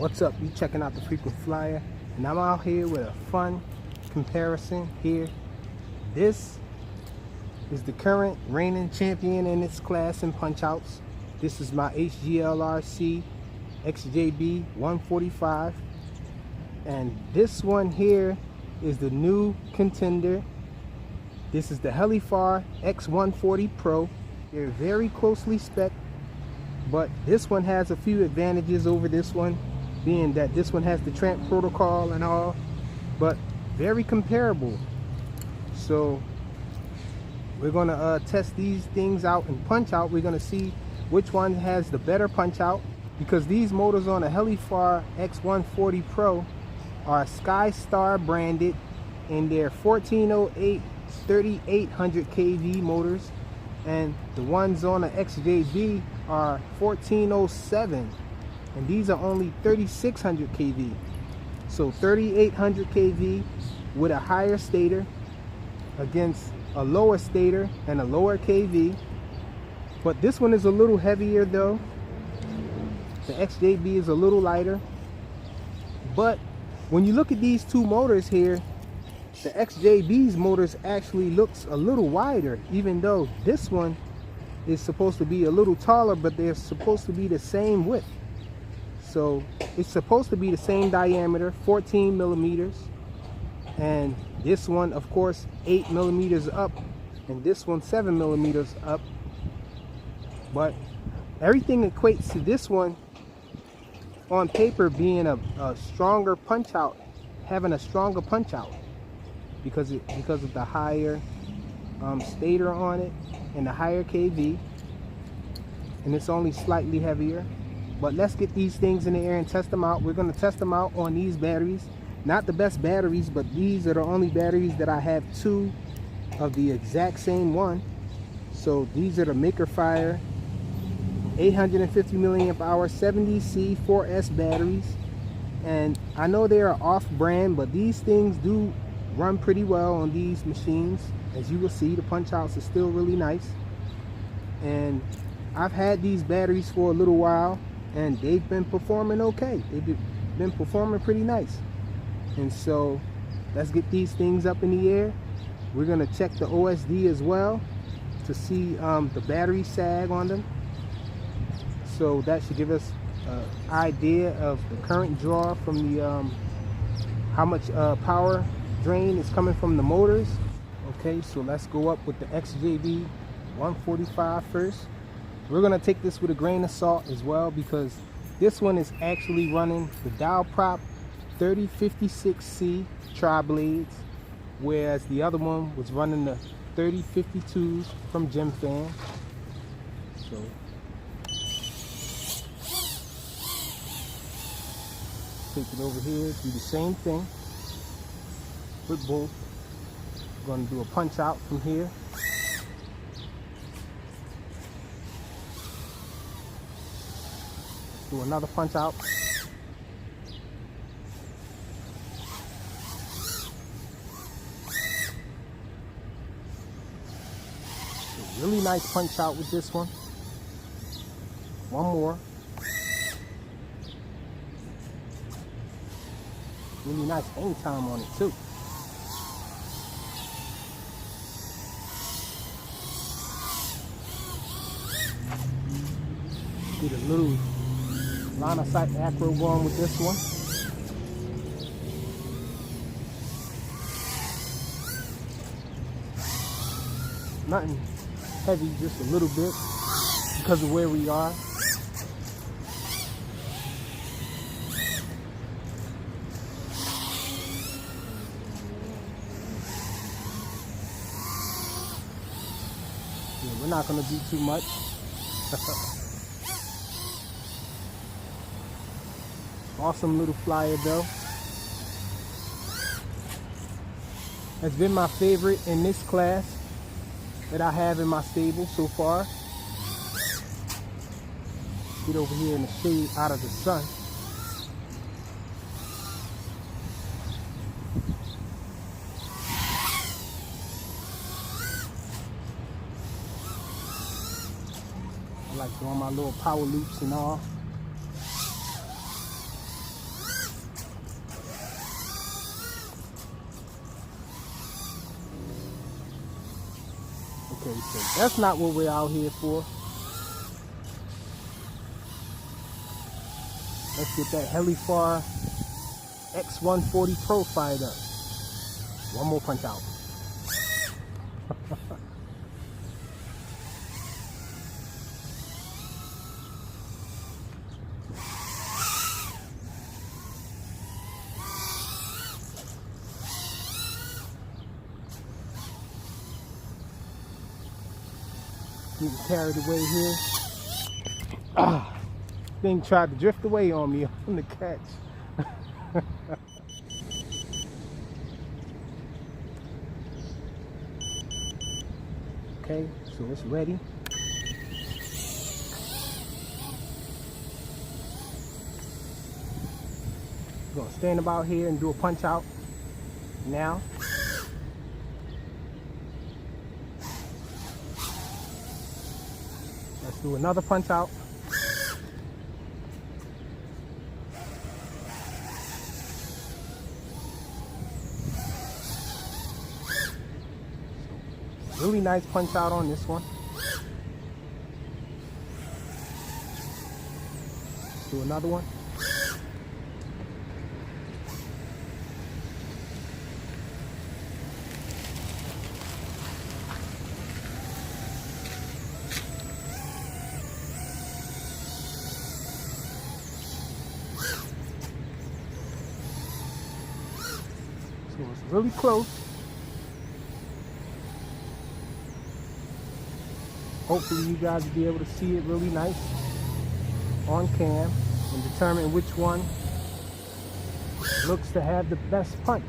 What's up? You checking out the Frequent Flyer, and I'm out here with a fun comparison here. This is the current reigning champion in its class in punch outs. This is my HGLRC Xjb 145, and this one here is the new contender. This is the Helifar X140 Pro. They're very closely spec'd, but this one has a few advantages over this one, being that this one has the tramp protocol and all, but very comparable. So we're gonna test these things out in punch out. We're gonna see which one has the better punch out, because these motors on the Helifar X140 Pro are SkyStar branded, and they're 1408 3800 kV motors, and the ones on the Xjb are 1407, and these are only 3600 kV. So 3800 kV with a higher stator against a lower stator and a lower kV. But this one is a little heavier though. The Xjb is a little lighter. But when you look at these two motors here, the Xjb's motors actually looks a little wider, even though this one is supposed to be a little taller, but they're supposed to be the same width. So it's supposed to be the same diameter, 14 millimeters, and this one of course 8 millimeters up, and this one 7 millimeters up. But everything equates to this one on paper being a stronger punch out, having a stronger punch out, because of the higher stator on it and the higher kV, and it's only slightly heavier. But let's get these things in the air and test them out. We're going to test them out on these batteries. Not the best batteries, but these are the only batteries that I have two of the exact same one. So these are the Maker Fire 850 milliamp hour 70C 4S batteries. And I know they are off brand, but these things do run pretty well on these machines. As you will see, the punch outs are still really nice. And I've had these batteries for a little while, and they've been performing okay. They've been performing pretty nice. And so let's get these things up in the air. We're gonna check the OSD as well to see the battery sag on them. So that should give us an idea of the current draw from the how much power drain is coming from the motors. Okay, so let's go up with the Xjb 145 first. We're gonna take this with a grain of salt as well, because this one is actually running the dial prop 3056C tri-blades, whereas the other one was running the 3052s from GemFan. So take it over here, do the same thing with both. We're gonna do a punch out from here. Do another punch out. A really nice punch out with this one. One more. Really nice hang time on it too. Get a little line of sight acro going with this one. Nothing heavy, just a little bit because of where we are. Yeah, we're not going to do too much. Awesome little flyer though. Has been my favorite in this class that I have in my stable so far. Get over here in the shade out of the sun. I like doing my little power loops and all. Okay, so that's not what we're out here for. Let's get that Helifar X140 Pro fired up. One more punch out. Getting carried away here. Thing tried to drift away on me on the catch. Okay, so it's ready. We're gonna stand about here and do a punch out now. Let's do another punch out. Really nice punch out on this one. Let's do another one. So it's really close. Hopefully you guys will be able to see it really nice on cam and determine which one looks to have the best punch.